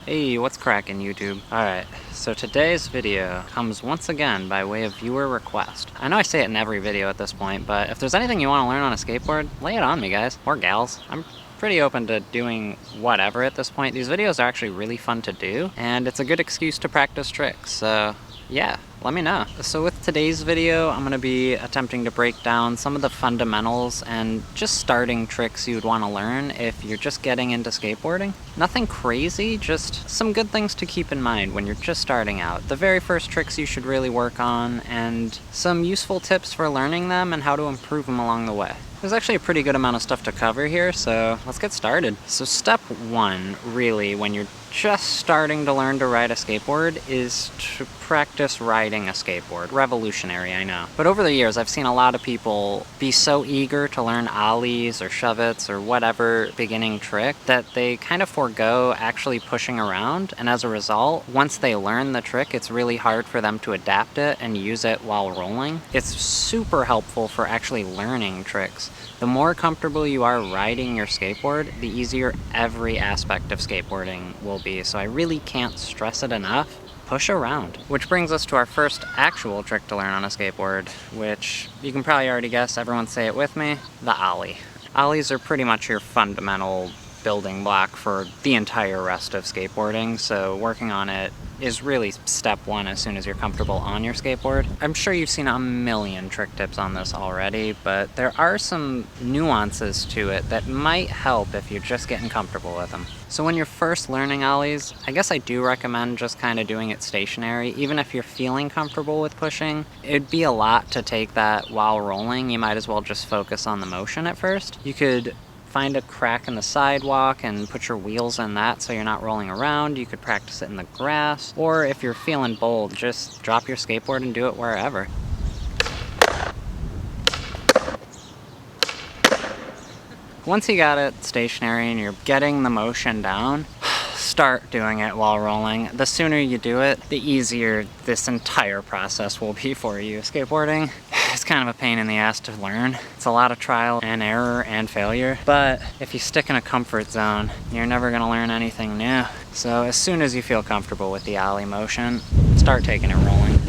Hey, what's cracking, YouTube? Alright, so today's video comes once again by way of viewer request. I know I say it in every video at this point, but if there's anything you want to learn on a skateboard, lay it on me, guys. Or gals. I'm pretty open to doing whatever at this point. These videos are actually really fun to do, and it's a good excuse to practice tricks, so yeah, let me know. So with today's video, I'm going to be attempting to break down some of the fundamentals and just starting tricks you'd want to learn if you're just getting into skateboarding. Nothing crazy, just some good things to keep in mind when you're just starting out. The very first tricks you should really work on, and some useful tips for learning them and how to improve them along the way. There's actually a pretty good amount of stuff to cover here, so let's get started. So step one, really, when you're just starting to learn to ride a skateboard, is to practice riding a skateboard. Revolutionary, I know. But over the years, I've seen a lot of people be so eager to learn ollies or shove-its or whatever beginning trick that they kind of forego actually pushing around, and as a result, once they learn the trick, it's really hard for them to adapt it and use it while rolling. It's super helpful for actually learning tricks. The more comfortable you are riding your skateboard, the easier every aspect of skateboarding will be. So I really can't stress it enough. Push around. Which brings us to our first actual trick to learn on a skateboard, which you can probably already guess, everyone say it with me, the ollie. Ollies are pretty much your fundamental building block for the entire rest of skateboarding, so working on it is really step one as soon as you're comfortable on your skateboard. I'm sure you've seen a million trick tips on this already, but there are some nuances to it that might help if you're just getting comfortable with them. So when you're first learning ollies, I guess I do recommend just kind of doing it stationary. Even if you're feeling comfortable with pushing, it'd be a lot to take that while rolling. You might as well just focus on the motion at first. You could find a crack in the sidewalk and put your wheels in that so you're not rolling around. You could practice it in the grass, or if you're feeling bold, just drop your skateboard and do it wherever. Once you got it stationary and you're getting the motion down, start doing it while rolling. The sooner you do it, the easier this entire process will be for you. Skateboarding is kind of a pain in the ass to learn. It's a lot of trial and error and failure, but if you stick in a comfort zone, you're never gonna learn anything new. So as soon as you feel comfortable with the ollie motion, start taking it rolling.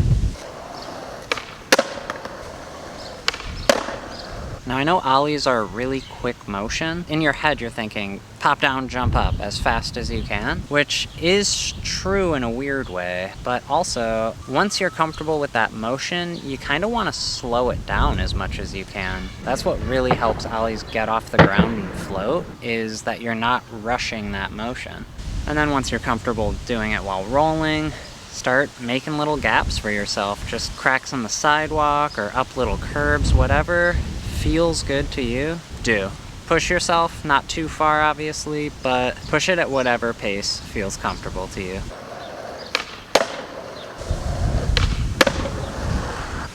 Now I know ollies are a really quick motion. In your head you're thinking pop down, jump up as fast as you can, which is true in a weird way, but also once you're comfortable with that motion, you kind of want to slow it down as much as you can. That's what really helps ollies get off the ground and float, is that you're not rushing that motion. And then once you're comfortable doing it while rolling, start making little gaps for yourself, just cracks on the sidewalk or up little curbs, whatever feels good to you, do. Push yourself, not too far obviously, but push it at whatever pace feels comfortable to you.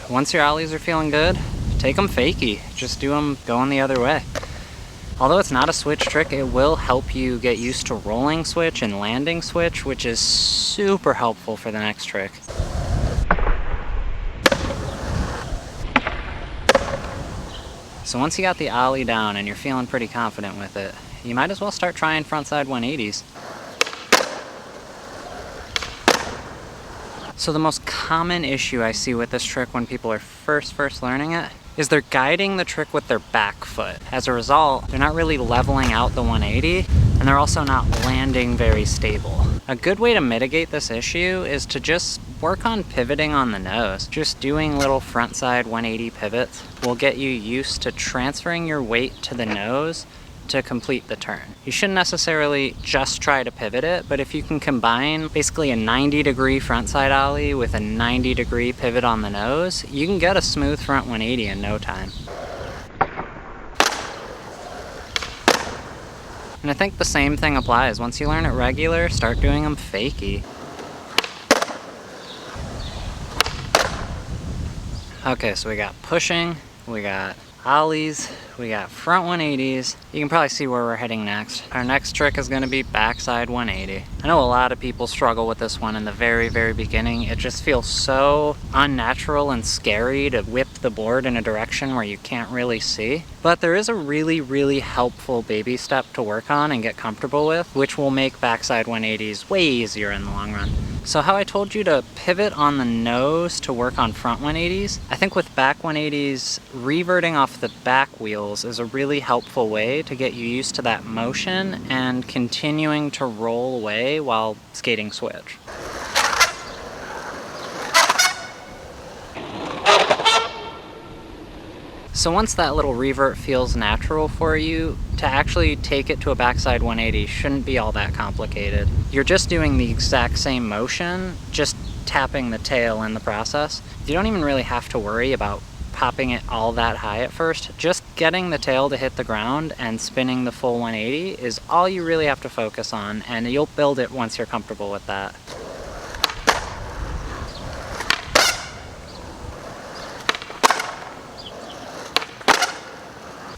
Once your ollies are feeling good, take them fakie. Just do them going the other way. Although it's not a switch trick, it will help you get used to rolling switch and landing switch, which is super helpful for the next trick. So once you got the ollie down and you're feeling pretty confident with it, you might as well start trying frontside 180s. So the most common issue I see with this trick when people are first learning it is they're guiding the trick with their back foot. As a result, they're not really leveling out the 180, and they're also not landing very stable. A good way to mitigate this issue is to just work on pivoting on the nose. Just doing little frontside 180 pivots will get you used to transferring your weight to the nose to complete the turn. You shouldn't necessarily just try to pivot it, but if you can combine basically a 90-degree frontside ollie with a 90-degree pivot on the nose, you can get a smooth front 180 in no time. And I think the same thing applies. Once you learn it regular, start doing them fakie. Okay, so we got pushing, we got ollies, We got front 180s. You can probably see where we're heading next. Our next trick is gonna be backside 180. I know a lot of people struggle with this one in the very, very beginning. It just feels so unnatural and scary to whip the board in a direction where you can't really see. But there is a really, really helpful baby step to work on and get comfortable with, which will make backside 180s way easier in the long run. So how I told you to pivot on the nose to work on front 180s, I think with back 180s, reverting off the back wheels is a really helpful way to get you used to that motion and continuing to roll away while skating switch. So once that little revert feels natural for you, to actually take it to a backside 180 shouldn't be all that complicated. You're just doing the exact same motion, just tapping the tail in the process. You don't even really have to worry about popping it all that high at first. Just getting the tail to hit the ground and spinning the full 180 is all you really have to focus on, and you'll build it once you're comfortable with that.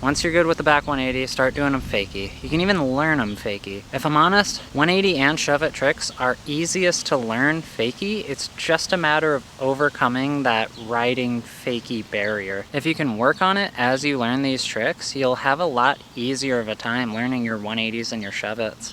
Once you're good with the back 180, start doing them fakie. You can even learn them fakie. If I'm honest, 180 and shove-it tricks are easiest to learn fakie. It's just a matter of overcoming that riding fakie barrier. If you can work on it as you learn these tricks, you'll have a lot easier of a time learning your 180s and your shove-its.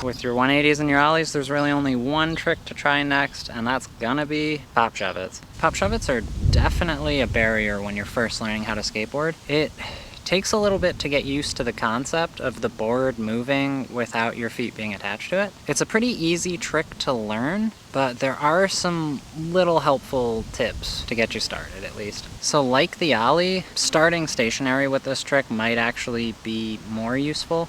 With your 180s and your ollies, there's really only one trick to try next, and that's gonna be pop shove-its. Pop shove-its are definitely a barrier when you're first learning how to skateboard. It takes a little bit to get used to the concept of the board moving without your feet being attached to it. It's a pretty easy trick to learn, but there are some little helpful tips to get you started at least. So like the ollie, starting stationary with this trick might actually be more useful.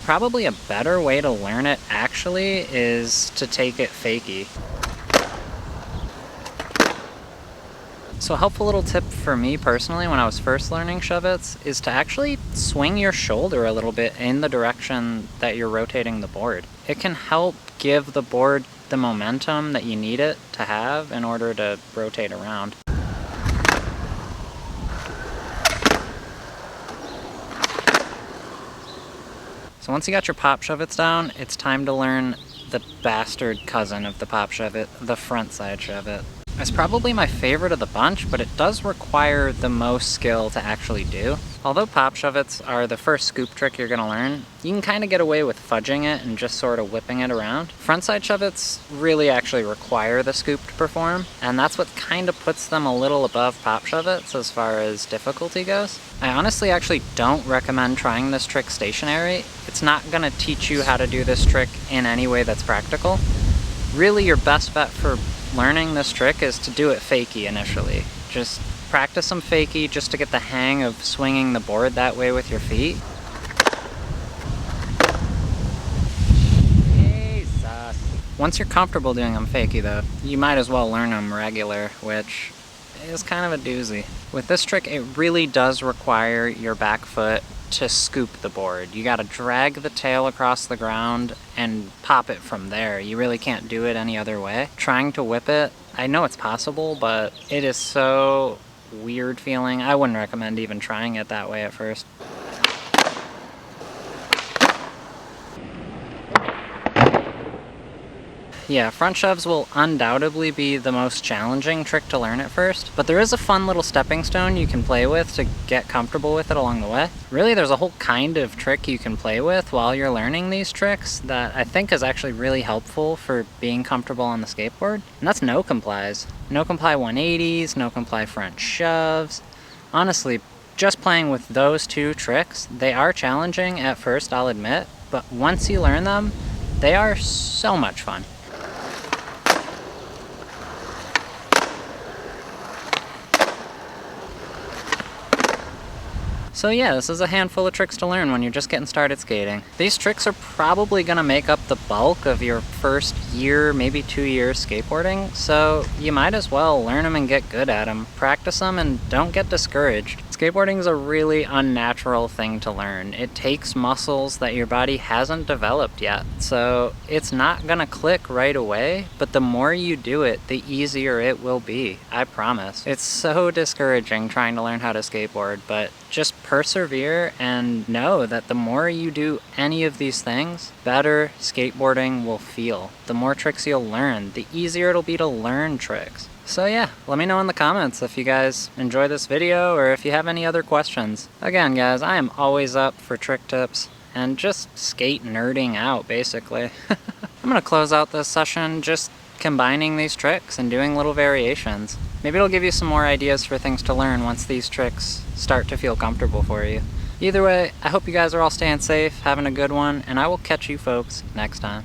Probably a better way to learn it actually is to take it fakie. So a helpful little tip for me personally when I was first learning shove-its is to actually swing your shoulder a little bit in the direction that you're rotating the board. It can help give the board the momentum that you need it to have in order to rotate around. So once you got your pop shove-its down, it's time to learn the bastard cousin of the pop shove-it, the frontside shove-it. It's probably my favorite of the bunch, but it does require the most skill to actually do. Although pop shove-its are the first scoop trick you're gonna learn, you can kind of get away with fudging it and just sort of whipping it around. Frontside shove-its really actually require the scoop to perform, and that's what kind of puts them a little above pop shove-its as far as difficulty goes. I honestly actually don't recommend trying this trick stationary. It's not gonna teach you how to do this trick in any way that's practical. Really, your best bet for learning this trick is to do it fakie initially. Just practice some fakie just to get the hang of swinging the board that way with your feet. Jesus. Once you're comfortable doing them fakie though, you might as well learn them regular, which is kind of a doozy. With this trick, it really does require your back foot to scoop the board. You gotta drag the tail across the ground and pop it from there. You really can't do it any other way. Trying to whip it, I know it's possible, but it is so weird feeling. I wouldn't recommend even trying it that way at first. Yeah, front shoves will undoubtedly be the most challenging trick to learn at first, but there is a fun little stepping stone you can play with to get comfortable with it along the way. Really, there's a whole kind of trick you can play with while you're learning these tricks that I think is actually really helpful for being comfortable on the skateboard, and that's no complies. No comply 180s, no comply front shoves. Honestly, just playing with those two tricks, they are challenging at first, I'll admit, but once you learn them, they are so much fun. So yeah, this is a handful of tricks to learn when you're just getting started skating. These tricks are probably gonna make up the bulk of your first year, maybe 2 years skateboarding, so you might as well learn them and get good at them. Practice them and don't get discouraged. Skateboarding is a really unnatural thing to learn. It takes muscles that your body hasn't developed yet, so it's not gonna click right away, but the more you do it, the easier it will be, I promise. It's so discouraging trying to learn how to skateboard, but just persevere and know that the more you do any of these things, better skateboarding will feel. The more tricks you'll learn, the easier it'll be to learn tricks. So yeah, let me know in the comments if you guys enjoy this video or if you have any other questions. Again guys, I am always up for trick tips and just skate nerding out basically. I'm gonna close out this session just combining these tricks and doing little variations. Maybe it'll give you some more ideas for things to learn once these tricks start to feel comfortable for you. Either way, I hope you guys are all staying safe, having a good one, and I will catch you folks next time.